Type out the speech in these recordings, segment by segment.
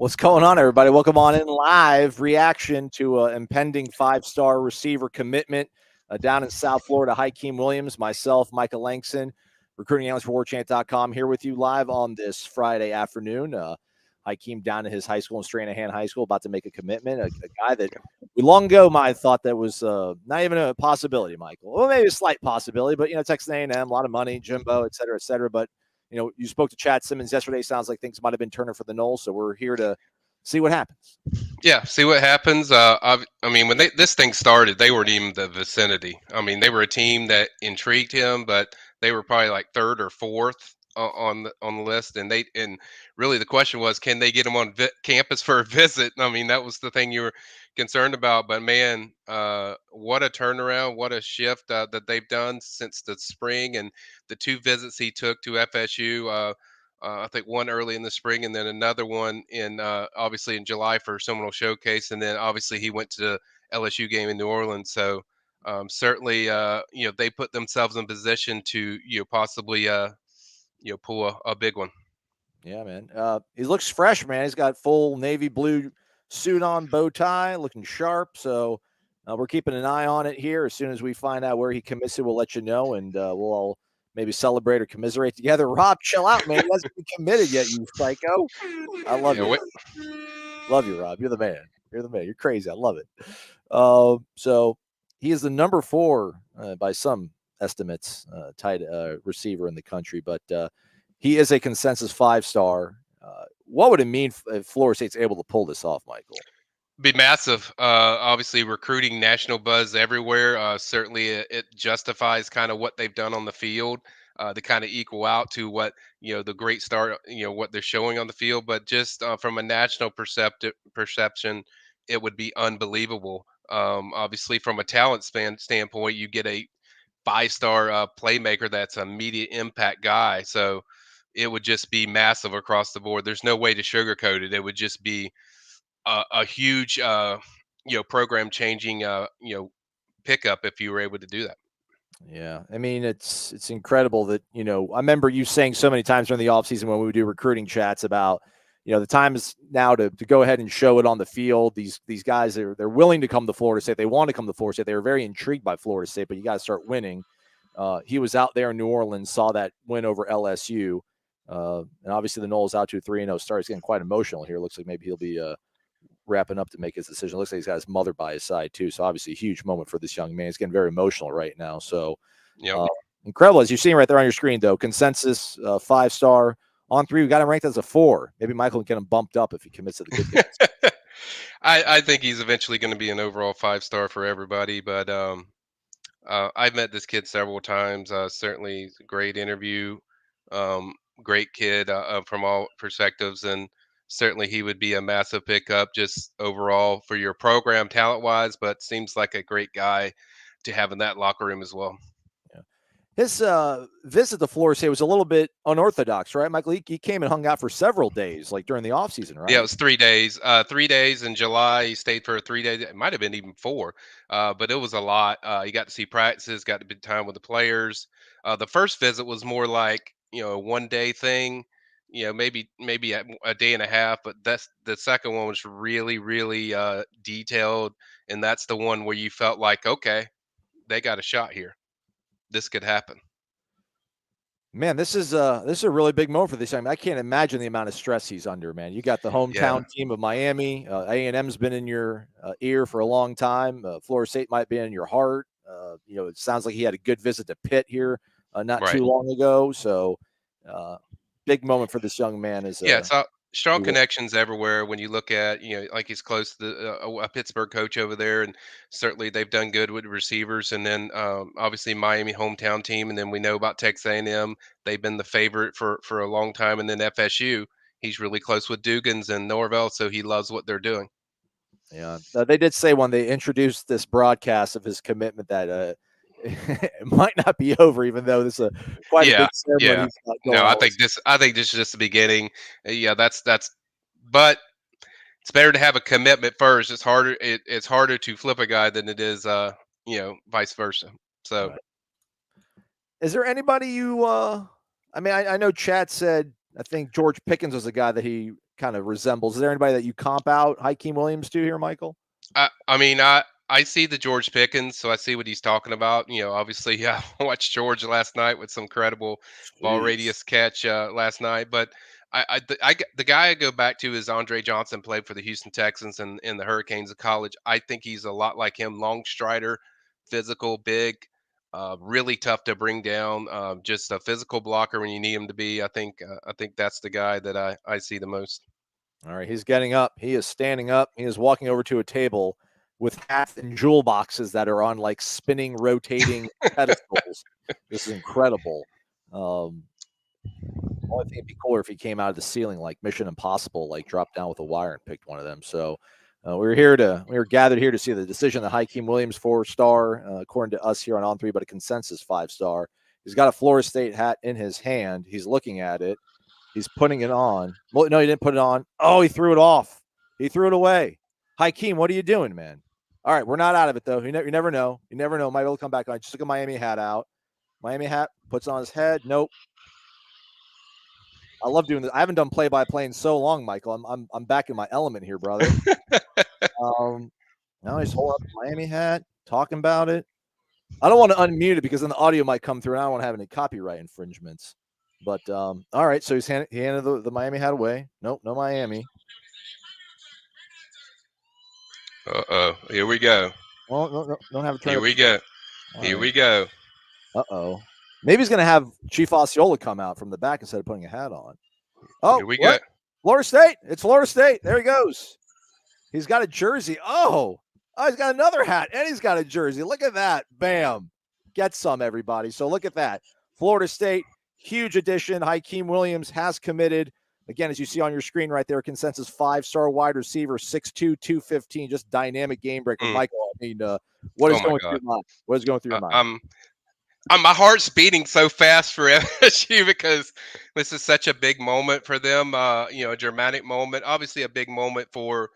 What's going on, everybody? Welcome on in live reaction to impending five-star receiver commitment down in South Florida. Hykeem Williams, myself, Micah Langston, recruiting analyst for Warchant.com, here with you live on this Friday afternoon. Hykeem down to his high school in Stranahan High School, about to make a commitment. A guy that we long ago might have thought that was not even a possibility, Michael. Well, maybe a slight possibility, but Texas A&M, a lot of money, Jimbo, et cetera, et cetera. But you spoke to Chad Simmons yesterday. Sounds like things might have been turning for the Noles, so we're here to see what happens. Yeah, see what happens. I mean, when this thing started, they weren't even the vicinity. I mean, they were a team that intrigued him, but they were probably like third or fourth on the list. And really the question was, can they get him on campus for a visit? I mean, that was the thing you were concerned about. But man, what a turnaround! What a shift that they've done since the spring and the two visits he took to FSU. I think one early in the spring, and then another one in obviously in July for Seminole Showcase, and then obviously he went to the LSU game in New Orleans. So certainly, they put themselves in position to possibly pull a big one. Yeah, man. He looks fresh, man. He's got full navy blue suit on, bow tie, looking sharp. So we're keeping an eye on it here. As soon as we find out where he commits it, we'll let you know, and we'll all maybe celebrate or commiserate together. Rob, chill out, man. He hasn't been committed yet, you psycho. I love Yeah, you. wait, Love you, Rob. You're the man. You're the man. You're crazy. I love it. So he is the number 4 by some estimates tight receiver in the country, but he is a consensus 5-star. What would it mean if Florida State's able to pull this off, Michael? be massive. Obviously, recruiting national buzz everywhere. Certainly, it justifies kind of what they've done on the field to kind of equal out to what the great start. What they're showing on the field, but just from a national perception, it would be unbelievable. Obviously, from a talent standpoint, you get a 5-star playmaker that's an immediate impact guy. So it would just be massive across the board. There's no way to sugarcoat it. It would just be a huge program changing pickup if you were able to do that. Yeah, I mean it's incredible that I remember you saying so many times during the offseason when we would do recruiting chats about the time is now to go ahead and show it on the field. These guys they're willing to come to Florida State. They want to come to Florida State. They were very intrigued by Florida State, but you got to start winning. He was out there in New Orleans, saw that win over LSU, and obviously the Noles out to 3-0 start. He's getting quite emotional here. Looks like maybe he'll be wrapping up to make his decision. Looks like he's got his mother by his side too. So obviously a huge moment for this young man. He's getting very emotional right now. So incredible. As you're seeing right there on your screen, though, consensus 5-star on 3. We got him ranked as a 4. Maybe Michael can get him bumped up if he commits to the good things. I think he's eventually going to be an overall 5-star for everybody. But I've met this kid several times. Certainly a great interview. Great kid from all perspectives, and certainly he would be a massive pickup just overall for your program talent wise, but seems like a great guy to have in that locker room as well. Yeah. His visit to Florida State was a little bit unorthodox, right, Michael? He came and hung out for several days, like during the offseason, right? Yeah, it was 3 days. 3 days in July. He stayed for 3 days. It might have been even 4, but it was a lot. You got to see practices, got to be time with the players. The first visit was more like a 1 day thing. Maybe a day and a half. But that's the second one was really really detailed, and that's the one where you felt like, okay, they got a shot here. This could happen. Man, this is a really big moment for this. I mean, I can't imagine the amount of stress he's under, man. You got the Yeah. hometown team of Miami. A&M's been in your ear for a long time. Florida State might be in your heart. It sounds like he had a good visit to Pitt here not Right. too long ago. So, big moment for this young man. Is Yeah, it's strong connections everywhere. When you look at, like he's close to a Pittsburgh coach over there, and certainly they've done good with receivers. And then obviously Miami hometown team, and then we know about Texas A&M. They've been the favorite for a long time, and then FSU. He's really close with Dugans and Norvell, so he loves what they're doing. Yeah, they did say when they introduced this broadcast of his commitment that it might not be over, even though this is quite a Yeah, big ceremony yeah. he's got No, going I on. think this is just the beginning. Yeah, that's. But it's better to have a commitment first. It's harder. It's harder to flip a guy than it is, vice versa. So Right. Is there anybody you? I mean, I know Chad said I think George Pickens was the guy that he kind of resembles. Is there anybody that you comp out Hykeem Williams to here, Michael? I mean, I see the George Pickens, so I see what he's talking about. Obviously, yeah, I watched George last night with some credible ball Jeez. radius catch last night. But the guy I go back to is Andre Johnson, played for the Houston Texans and the Hurricanes of college. I think he's a lot like him, long strider, physical, big, really tough to bring down. Just a physical blocker when you need him to be. I think that's the guy that I see the most. All right, he's getting up. He is standing up. He is walking over to a table with hats and jewel boxes that are on like spinning, rotating pedestals. This is incredible. Only thing it'd be cooler if he came out of the ceiling like Mission Impossible, like dropped down with a wire and picked one of them. So we were gathered here to see the decision that Hykeem Williams 4-star, according to us here on On3, but a consensus 5-star. He's got a Florida State hat in his hand. He's looking at it. He's putting it on. Well, no, he didn't put it on. Oh, he threw it off. He threw it away. Hykeem, what are you doing, man? All right, we're not out of it, though. You never know. You never know. Might be able to come back on. Just took a Miami hat out. Miami hat, puts on his head. Nope. I love doing this. I haven't done play-by-play in so long, Michael. I'm back in my element here, brother. Now he's holding up the Miami hat, talking about it. I don't want to unmute it because then the audio might come through, and I don't want to have any copyright infringements. But all right, so he handed the Miami hat away. Nope, no Miami. Here we go. Well, no, don't have it turn. Here we go. Here we go. Maybe he's gonna have Chief Osceola come out from the back instead of putting a hat on. Oh, here we go. Florida State. It's Florida State. There he goes. He's got a jersey. Oh, he's got another hat, and he's got a jersey. Look at that. Bam. Get some, everybody. So look at that. Florida State, huge addition. Hykeem Williams has committed. Again, as you see on your screen right there, consensus 5-star wide receiver, 6'2", 215, just dynamic game breaker. Michael, I mean, what is going through your mind? What is going through your mind? My heart's beating so fast for FSU because this is such a big moment for them. A dramatic moment. Obviously, a big moment for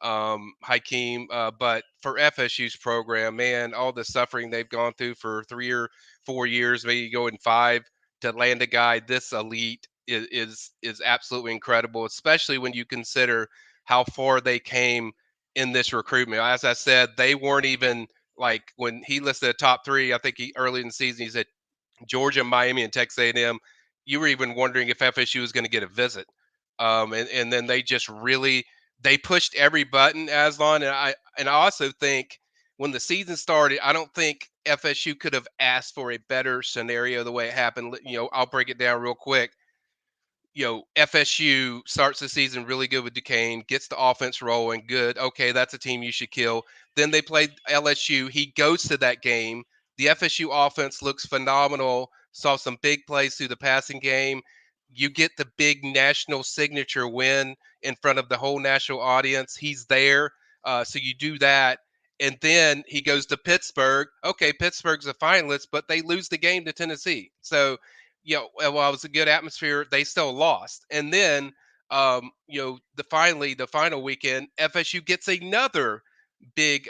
Hykeem, but for FSU's program, man, all the suffering they've gone through for 3 or 4 years, maybe going 5, to land a guy this elite is absolutely incredible, especially when you consider how far they came in this recruitment. As I said, they weren't even like when he listed the top 3. I think early in the season he said Georgia, Miami, and Texas A&M. You were even wondering if FSU was going to get a visit, and then they just really they pushed every button, Aslan, and I also think when the season started, I don't think FSU could have asked for a better scenario the way it happened. I'll break it down real quick. FSU starts the season really good with Duquesne, gets the offense rolling, good. Okay, that's a team you should kill. Then they played LSU. He goes to that game. The FSU offense looks phenomenal. Saw some big plays through the passing game. You get the big national signature win in front of the whole national audience. He's there. So you do that. And then he goes to Pittsburgh. Okay, Pittsburgh's a finalist, but they lose the game to Tennessee. So while it was a good atmosphere, they still lost. And then, the final weekend, FSU gets another big,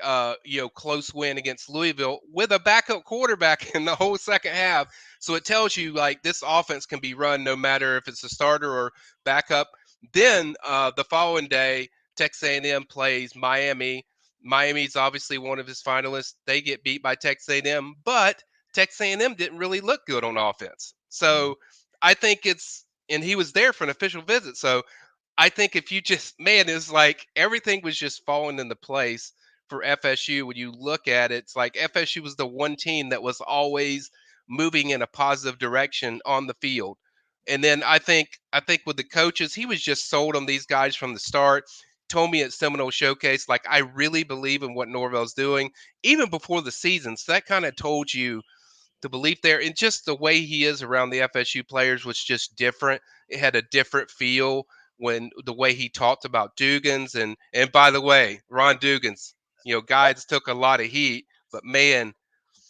close win against Louisville with a backup quarterback in the whole second half. So it tells you like this offense can be run no matter if it's a starter or backup. Then the following day, Texas A&M plays Miami. Miami's obviously one of his finalists. They get beat by Texas A&M, but Texas A&M didn't really look good on offense. So I think and he was there for an official visit. So I think if you it's like everything was just falling into place for FSU. When you look at it, it's like FSU was the one team that was always moving in a positive direction on the field. And then I think with the coaches, he was just sold on these guys from the start. Told me at Seminole Showcase, like, I really believe in what Norvell's doing, even before the season. So that kind of told you the belief there, and just the way he is around the FSU players was just different. It had a different feel when the way he talked about Dugans, and by the way, Ron Dugans, guys took a lot of heat, but man,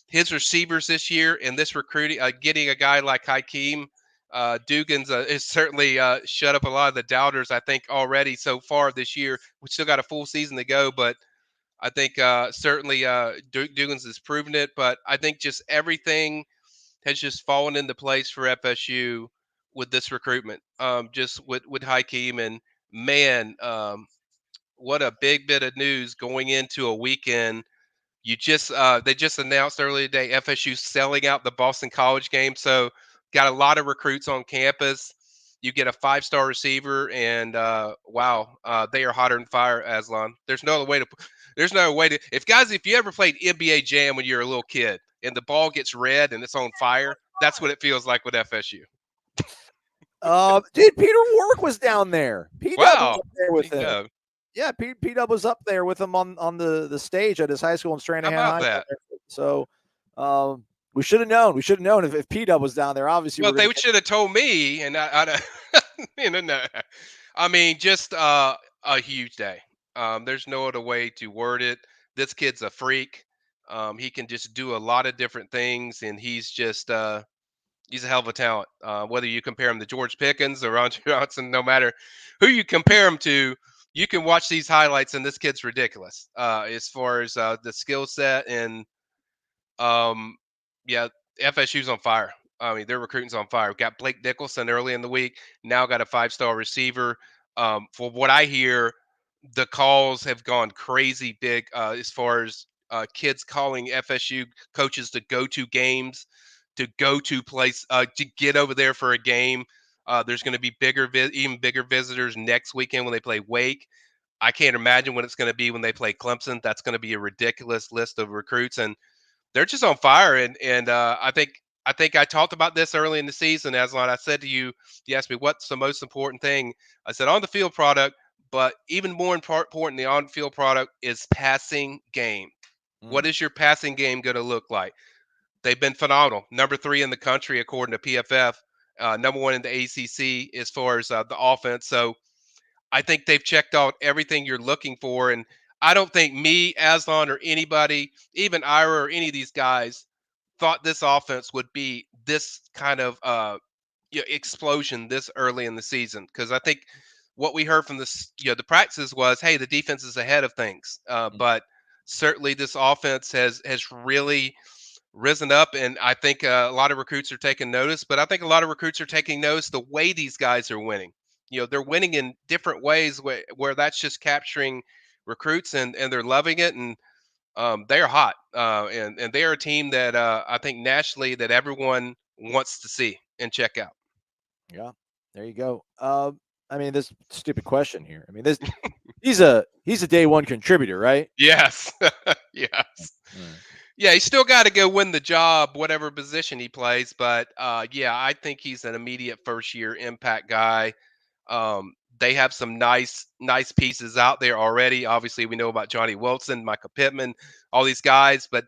his receivers this year and this recruiting, getting a guy like Hykeem Dugans is certainly shut up a lot of the doubters, I think, already so far this year. We still got a full season to go, but I think certainly Dugans has proven it. But I think just everything has just fallen into place for FSU with this recruitment, just with Hykeem. And man, what a big bit of news going into a weekend. They just announced earlier today FSU selling out the Boston College game, so got a lot of recruits on campus. You get a 5-star receiver, and wow, they are hotter than fire, Aslan. There's no way to. If you ever played NBA Jam when you're a little kid, and the ball gets red and it's on fire, that's what it feels like with FSU. Dude, Peter Warwick was down there. P-Dub was Wow, up there with him. P-Dub. Yeah, P-Dub was up there with him on the stage at his high school in How Stranahan about High. that? So we should have known. We should have known if P-Dub was down there. Obviously, Well, we're they going to should have told me, and no. I mean, just a huge day. There's no other way to word it. This kid's a freak. He can just do a lot of different things, and he's a hell of a talent. Whether you compare him to George Pickens or Ron Johnson, no matter who you compare him to, you can watch these highlights, and this kid's ridiculous as far as the skill set and um, yeah, FSU's on fire. I mean, their recruiting's on fire. Got Blake Nicholson early in the week. Now got a 5-star receiver. For what I hear, the calls have gone crazy big as far as kids calling FSU coaches to go to games, to go to place, to get over there for a game. There's going to be even bigger visitors next weekend when they play Wake. I can't imagine what it's going to be when they play Clemson. That's going to be a ridiculous list of recruits, and they're just on fire. And I think I talked about this early in the season, Aslan. I said to you, you asked me what's the most important thing. I said on the field product, but even more important, the on field product is passing game. What is your passing game going to look like? They've been phenomenal. Number 3 in the country according to PFF. Number 1 in the ACC as far as the offense. So I think they've checked out everything you're looking for. And I don't think me, Aslan, or anybody, even Ira or any of these guys, thought this offense would be this kind of explosion this early in the season. Because I think what we heard from the practices was, hey, the defense is ahead of things. But certainly this offense has really risen up, and I think a lot of recruits are taking notice. But I think a lot of recruits are taking notice the way these guys are winning. They're winning in different ways where that's just capturing recruits, and they're loving it, and they are hot, and they are a team that I think nationally that everyone wants to see and check out. Yeah, there you go. I mean, this stupid question here. I mean, he's a day one contributor, right? Yes, yes. Yeah, he's still got to go win the job, whatever position he plays. But yeah, I think he's an immediate first year impact guy. They have some nice pieces out there already. Obviously, we know about Johnny Wilson, Michael Pittman, all these guys, but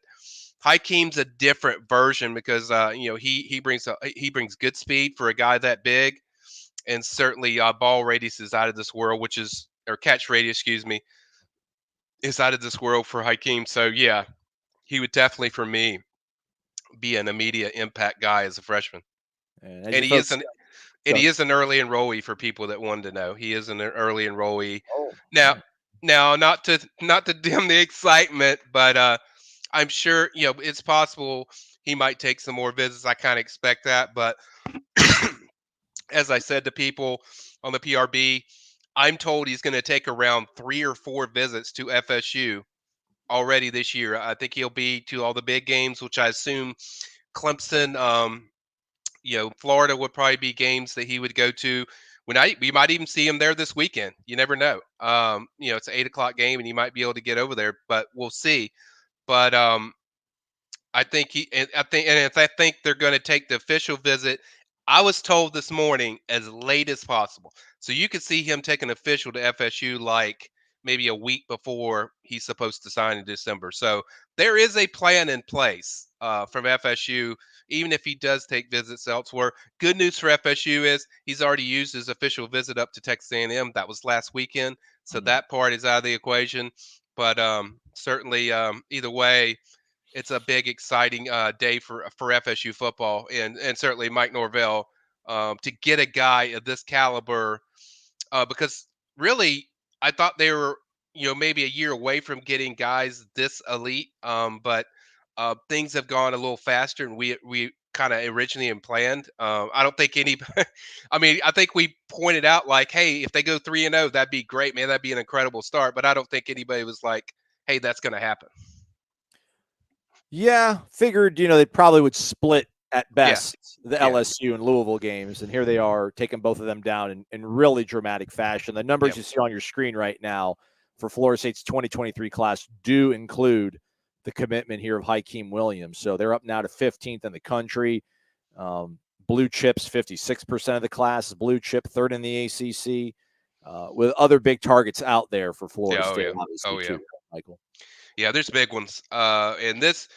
Hykeem's a different version because he brings good speed for a guy that big, and certainly ball radius is out of this world, or catch radius, excuse me, is out of this world for Hykeem. So yeah, he would definitely for me be an immediate impact guy as a freshman, And as and you folks, he is an early enrollee for people that wanted to know. He is an early enrollee. oh, Now, right. not to dim the excitement, but I'm sure it's possible he might take some more visits. I kind of expect that, but as I said to people on the PRB, I'm told he's going to take around 3 or 4 visits to FSU already this year. I think he'll be to all the big games, which I assume Clemson. Florida would probably be games that he would go to. We might even see him there this weekend. You never know. It's an 8 o'clock game, and he might be able to get over there, but we'll see. But I think I think they're going to take the official visit. I was told this morning as late as possible, so you could see him take an official to FSU like maybe a week before he's supposed to sign in December. So there is a plan in place from FSU, even if he does take visits elsewhere. Good news for FSU is he's already used his official visit up to Texas A&M. That was last weekend, so that part is out of the equation. But certainly, either way, it's a big, exciting day for FSU football, and certainly Mike Norvell to get a guy of this caliber. Because really, I thought they were maybe a year away from getting guys this elite, but things have gone a little faster, and we kind of originally planned. I don't think any. I mean, I think we pointed out like, hey, if they go 3-0, that'd be great, man. That'd be an incredible start. But I don't think anybody was like, hey, that's going to happen. Yeah, figured, they probably would split at Yeah, best the yeah, LSU and Louisville games, and here they are taking both of them down in really dramatic fashion. The numbers yeah. you see on your screen right now for Florida State's 2023 class do include the commitment here of Hykeem Williams. So they're up now to 15th in the country. Blue chips, 56% of the class is blue chip, third in the ACC, with other big targets out there for Florida Yeah, oh State, yeah, obviously, oh yeah, too, Michael. yeah. There's big ones. And this,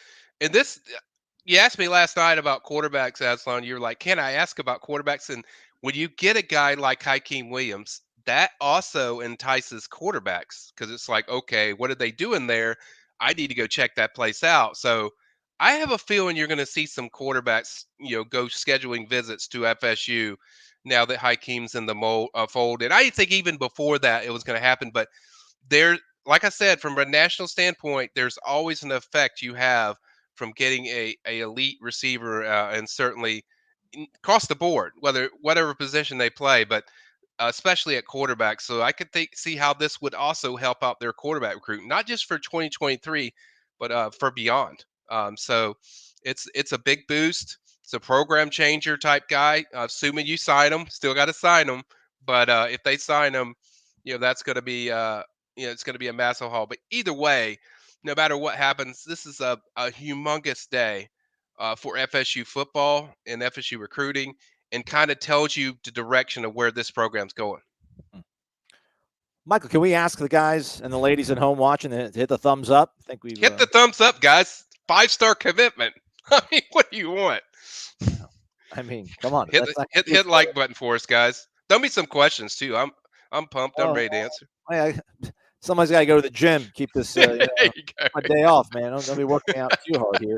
you asked me last night about quarterbacks, Aslan. You were like, "Can I ask about quarterbacks?" And when you get a guy like Hykeem Williams, that also entices quarterbacks because it's like, okay, what are they doing there? I need to go check that place out. So I have a feeling you're going to see some quarterbacks, go scheduling visits to FSU now that Hykeem's in the fold. And I think even before that it was going to happen, but there, like I said, from a national standpoint, there's always an effect you have from getting a elite receiver, and certainly across the board, whatever position they play, but especially at quarterback. So I could see how this would also help out their quarterback recruit, not just for 2023, but for beyond. So it's a big boost. It's a program changer type guy. Assuming you sign him, still got to sign him, but if they sign him, that's going to be it's going to be a massive haul. But either way, no matter what happens, this is a humongous day for FSU football and FSU recruiting, and kind of tells you the direction of where this program's going. Michael, can we ask the guys and the ladies at home watching to hit the thumbs up? I think we've Hit the thumbs up, guys. 5-star commitment. I mean, what do you want? Come on. Hit That's the not hit like button for us, guys. Throw me some questions too. I'm pumped. I'm ready to answer. Somebody's got to go to the gym. Keep this There you go. my day off, man. Don't be working out too hard here.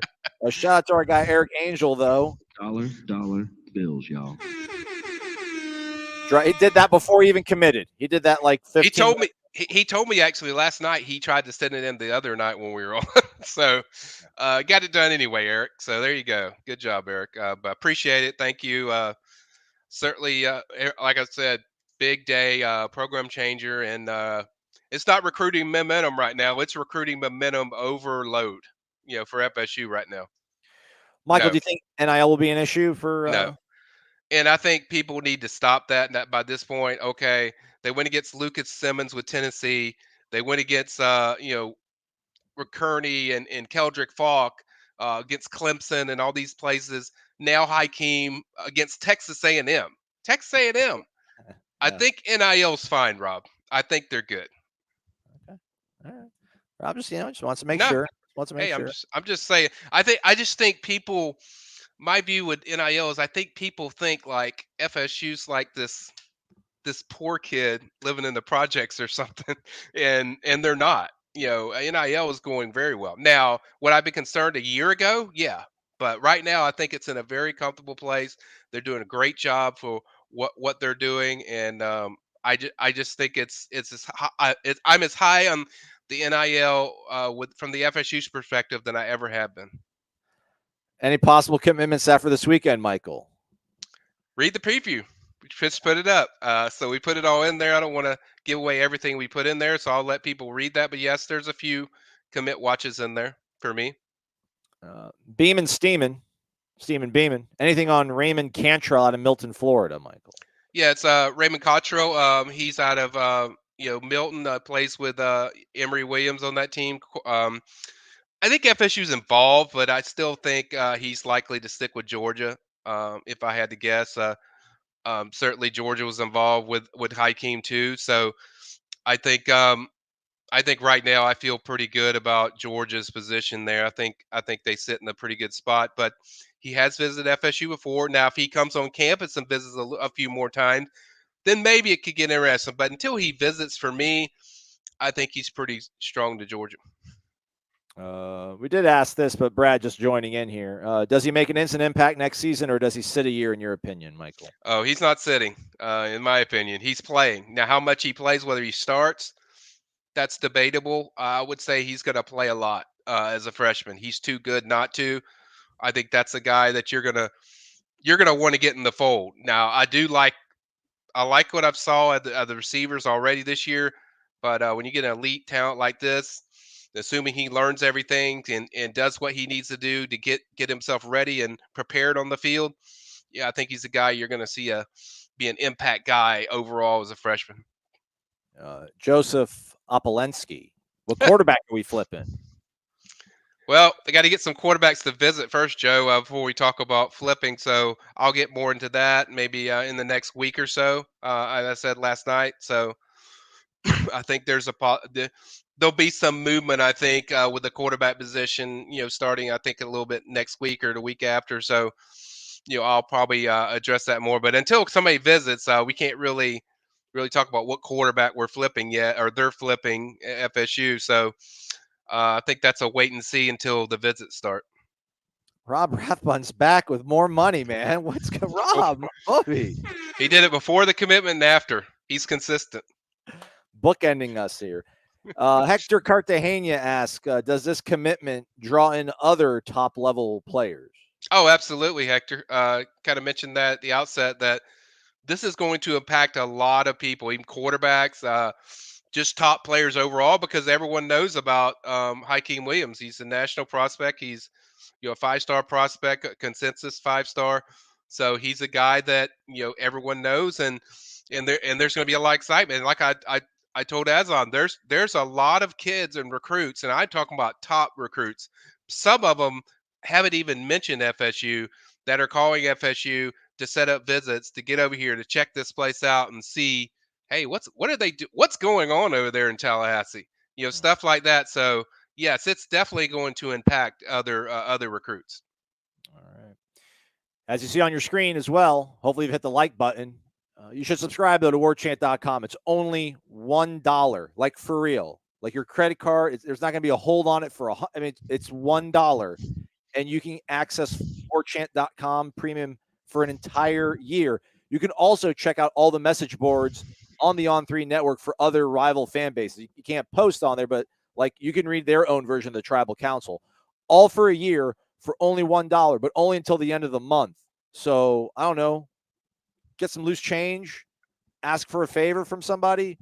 Shout out to our guy Eric Angel, though. Dollar bills, y'all. He did that before he even committed. He did that like 15. He told me. He told me actually last night he tried to send it in the other night when we were on. So got it done anyway, Eric. So there you go. Good job, Eric. But appreciate it. Thank you. Certainly, like I said, big day, program changer, and it's not recruiting momentum right now. It's recruiting momentum overload, for FSU right now. Michael, No, do you think NIL will be an issue for? no. And I think people need to stop that. And that by this point, okay, they went against Lucas Simmons with Tennessee. They went against, Kearney and Keldrick Falk, against Clemson and all these places. Now Hykeem against Texas A&M. Texas A&M. I think NIL's fine, Rob. I think they're good. Okay. All right. Rob just wants to make No, sure. Wants to make hey, sure. I'm just saying. I just think people. My view with NIL is I think people think like FSU's like this poor kid living in the projects or something, and they're not. NIL is going very well. Now, would I be concerned a year ago? Yeah, but right now I think it's in a very comfortable place. They're doing a great job for what they're doing, and I just think I'm as high on the NIL from the FSU's perspective than I ever have been. Any possible commitments after this weekend, Michael? Read the preview. We just put it up. So we put it all in there. I don't want to give away everything we put in there, so I'll let people read that. But yes, there's a few commit watches in there for me. Beamin' Steamin'. Beamin'. Anything on Raymond Cantrell out of Milton, Florida, Michael? Yeah, it's Raymond Cottrell. He's out of Milton. Plays with Emory Williams on that team. I think FSU's involved, but I still think he's likely to stick with Georgia. If I had to guess, certainly Georgia was involved with Hykeem too. So I think right now I feel pretty good about Georgia's position there. I think they sit in a pretty good spot. But he has visited FSU before. Now, if he comes on campus and visits a few more times, then maybe it could get interesting. But until he visits, for me, I think he's pretty strong to Georgia. We did ask this, but Brad just joining in here. Does he make an instant impact next season, or does he sit a year, in your opinion, Michael? Oh, he's not sitting, in my opinion. He's playing. Now, how much he plays, whether he starts, that's debatable. I would say he's going to play a lot as a freshman. He's too good not to. I think that's a guy that you're gonna want to get in the fold. Now, I like what I've saw at the receivers already this year, but when you get an elite talent like this, assuming he learns everything and does what he needs to do to get himself ready and prepared on the field, yeah, I think he's a guy you're going to see be an impact guy overall as a freshman. Joseph Opolensky. What quarterback are we flipping? Well, they got to get some quarterbacks to visit first, Joe, before we talk about flipping. So I'll get more into that maybe in the next week or so, as I said last night. So I think there'll be some movement. I think with the quarterback position, starting I think a little bit next week or the week after. So, I'll probably address that more. But until somebody visits, we can't really talk about what quarterback we're flipping yet, or they're flipping FSU. So I think that's a wait and see until the visits start. Rob Rathbun's back with more money, man. What's going Rob? Bobby. He did it before the commitment and after. He's consistent. Bookending us here. Hector Cartagena asks, does this commitment draw in other top-level players? Oh, absolutely, Hector. Kind of mentioned that at the outset that this is going to impact a lot of people, even quarterbacks, just top players overall, because everyone knows about Hykeem Williams. He's a national prospect. He's a 5-star prospect, a consensus 5-star. So he's a guy that everyone knows, and there's going to be a lot of excitement. And like I told Azon, there's a lot of kids and recruits, and I'm talking about top recruits. Some of them haven't even mentioned FSU that are calling FSU to set up visits to get over here to check this place out and see, hey, what do they do? What's going on over there in Tallahassee? Stuff like that. So yes, it's definitely going to impact other recruits. All right. As you see on your screen as well, hopefully you've hit the like button. You should subscribe though to warchant.com. It's only $1, like for real. Like your credit card, there's not going to be a hold on it for it's $1, and you can access warchant.com premium for an entire year. You can also check out all the message boards on the On3 network for other rival fan bases. You can't post on there, but like you can read their own version of the Tribal Council, all for a year for only $1, but only until the end of the month. So I don't know, get some loose change, ask for a favor from somebody.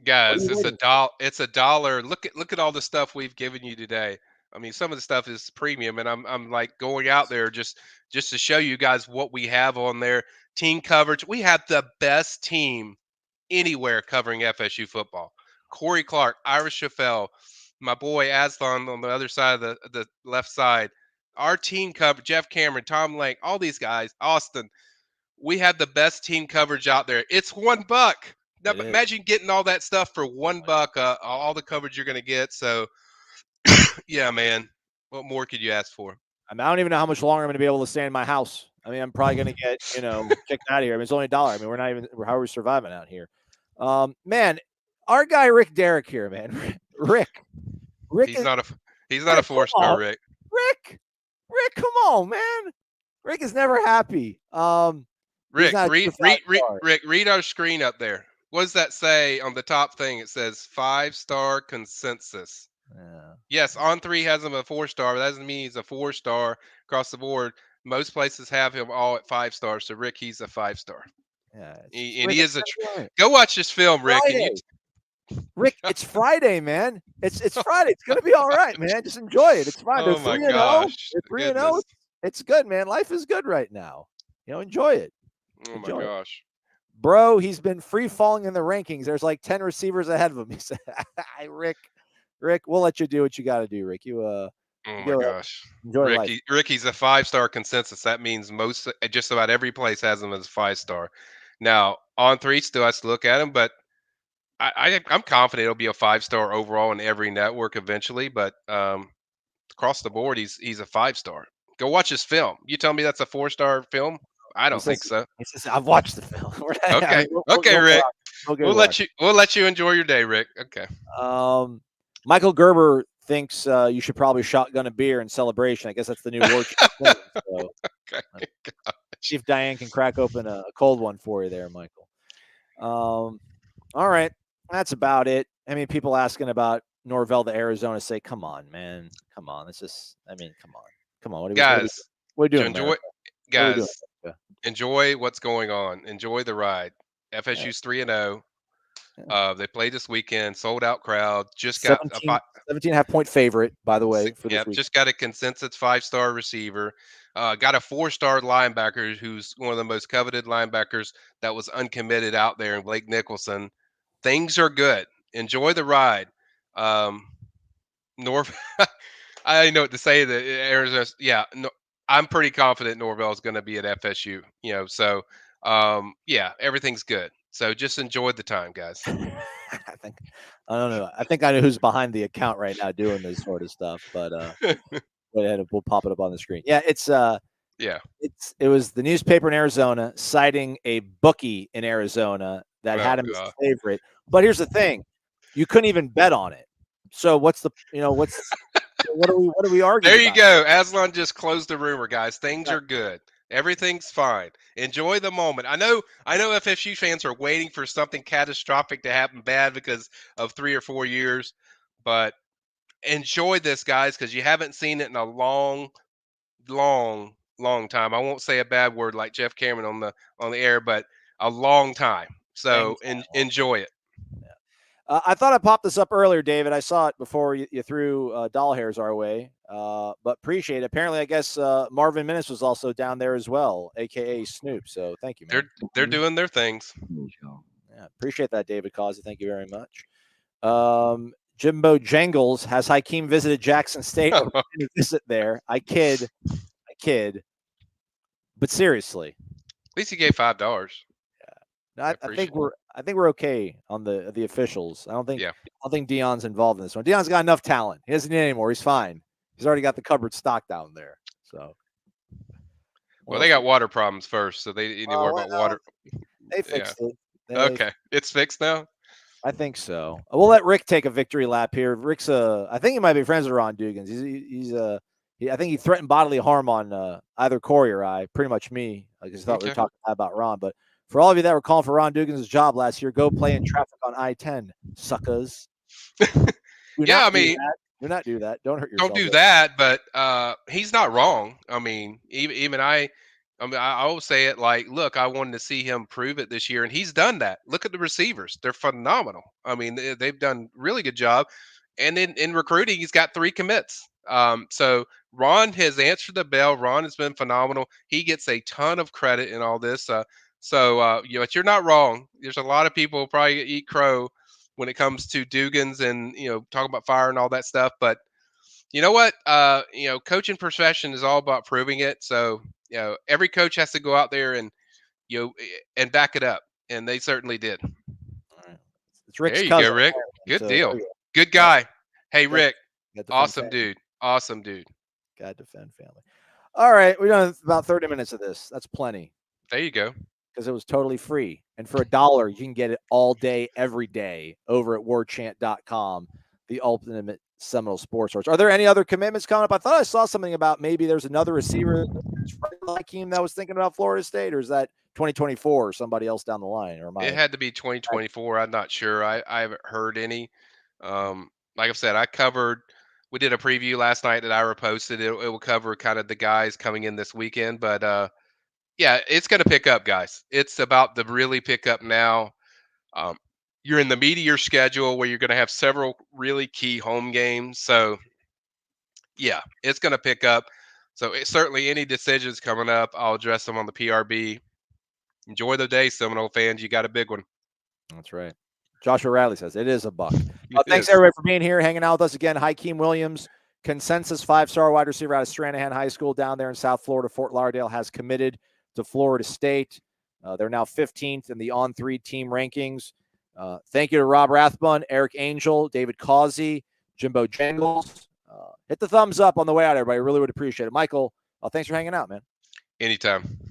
Guys, it's a dollar. Look at all the stuff we've given you today. I mean, some of the stuff is premium, and I'm like going out there just to show you guys what we have on there. Team coverage. We have the best team anywhere covering FSU football. Corey Clark, Ira Chaffel, my boy Aslan on the other side of the left side. Our team cover, Jeff Cameron, Tom Lake, all these guys, Austin. We have the best team coverage out there. It's $1. Now, imagine getting all that stuff for $1, all the coverage you're going to get. So, yeah, man, what more could you ask for? I don't even know how much longer I'm going to be able to stay in my house. I mean, I'm probably going to get, kicked out of here. I mean, it's only $1. I mean, how are we surviving out here? Man, our guy, Rick Derrick here, man. Rick. He's not a 4-star, Rick. Rick, come on, man. Rick is never happy. Rick, read our screen up there. What does that say on the top thing? It says 5-star consensus. Yeah. Yes, On3 has him a 4-star, but that doesn't mean he's a 4-star across the board. Most places have him all at 5 stars. So Rick, he's a 5-star. Yeah, he is go watch this film, Rick. Rick, it's Friday, man. It's Friday. It's gonna be all right, man. Just enjoy it. It's fine. Oh my gosh. They're 3-0. It's good, man. Life is good right now. Enjoy it. Oh my gosh. Bro, he's been free falling in the rankings. There's like 10 receivers ahead of him. He said, Rick, we'll let you do what you got to do, Rick. Oh my gosh. Enjoy life. Ricky's a 5-star consensus. That means just about every place has him as a 5-star. Now, On3 still has to look at him, but I'm confident it'll be a 5-star overall in every network eventually. But across the board, he's a 5-star. Go watch his film. You tell me that's a 4-star film? I don't think so. He says, I've watched the film. Okay. Okay, Rick. We'll let you enjoy your day, Rick. Okay. Michael Gerber thinks you should probably shotgun a beer in celebration. I guess that's the new Warchant thing. So, okay. see if Diane can crack open a cold one for you there, Michael. All right. That's about it. I mean, people asking about Norvell to Arizona say, come on, man. Come on. Come on. Come on, Guys, what are we doing, enjoy, America? What are we doing? guys, enjoy what's going on. Enjoy the ride. Yeah. FSU's 3-0. Yeah. They played this weekend, sold out crowd. Just got 17.5 point favorite, by the way, for this week. just got a consensus 5-star receiver. Got a 4-star linebacker who's one of the most coveted linebackers that was uncommitted out there in Blake Nicholson. Things are good. Enjoy the ride. Norv, I didn't know what to say. That Arizona, yeah, no, I'm pretty confident Norvell is going to be at FSU. So yeah, everything's good. So just enjoy the time, guys. I don't know. I think I know who's behind the account right now doing this sort of stuff, but go ahead and we'll pop it up on the screen. Yeah, it was the newspaper in Arizona citing a bookie in Arizona that had him as a favorite. But here's the thing: you couldn't even bet on it. So what are we arguing? There you go. Aslan just closed the rumor, guys. Things are good. Everything's fine. Enjoy the moment. I know FSU fans are waiting for something catastrophic to happen bad because of 3 or 4 years, but enjoy this, guys, because you haven't seen it in a long time. I won't say a bad word like Jeff Cameron on the air, but a long time. So enjoy it. I thought I popped this up earlier, David. I saw it before you threw doll hairs our way, but appreciate it. Apparently, I guess Marvin Minnis was also down there as well, a.k.a. Snoop. So thank you, man. They're doing their things. Yeah, appreciate that, David Causey. Thank you very much. Jimbo Jangles, has Hykeem visited Jackson State or visit there? I kid. But seriously. At least he gave $5. I think we're okay on the officials. I don't think Deion's involved in this one. Deion's got enough talent. He doesn't need any more. He's fine. He's already got the cupboard stocked down there. So, well, they got water problems first, so they need to worry about water. They fixed it. Okay, it's fixed now. I think so. We'll let Rick take a victory lap here. Rick's I think he might be friends with Ron Dugans. I think he threatened bodily harm on either Corey or I, pretty much me. I just thought we were talking about Ron, but. For all of you that were calling for Ron Dugans' job last year, go play in traffic on I-10, suckers. Do not do that. Don't hurt yourself. Don't do that, but he's not wrong. I mean, even I always say it like, look, I wanted to see him prove it this year, and he's done that. Look at the receivers. They're phenomenal. I mean, they've done really good job. And in recruiting, he's got 3 commits. So Ron has answered the bell. Ron has been phenomenal. He gets a ton of credit in all this. So but you're not wrong. There's a lot of people who probably eat crow when it comes to Dugans and talk about fire and all that stuff. But you know what? Coaching profession is all about proving it. So every coach has to go out there and and back it up, and they certainly did. All right. It's Rick's there you cousin, go, Rick. Good deal. Good guy. Hey, Rick. Awesome dude. Awesome dude. God defend family. All right, we've done about 30 minutes of this. That's plenty. There you go. Because it was totally free. And for $1, you can get it all day, every day over at warchant.com, the ultimate Seminole sports source. Are there any other commitments coming up? I thought I saw something about maybe there's another receiver like him that was thinking about Florida State, or is that 2024 or somebody else down the line? It had to be 2024. I'm not sure. I haven't heard any. Like I said, we did a preview last night that I reposted. It will cover kind of the guys coming in this weekend, but yeah, it's going to pick up, guys. It's about to really pick up now. You're in the meat of your schedule where you're going to have several really key home games. So, yeah, it's going to pick up. So, certainly any decisions coming up, I'll address them on the PRB. Enjoy the day, Seminole fans. You got a big one. That's right. Joshua Riley says it is a buck. Thanks, everybody, for being here, hanging out with us again. Hykeem Williams, consensus 5-star wide receiver out of Stranahan High School down there in South Florida. Fort Lauderdale has committed to Florida State. They're now 15th in the on-3 team rankings. Thank you to Rob Rathbun, Eric Angel, David Causey, Jimbo Jangles. Hit the thumbs up on the way out, everybody. I really would appreciate it. Michael, thanks for hanging out, man. Anytime.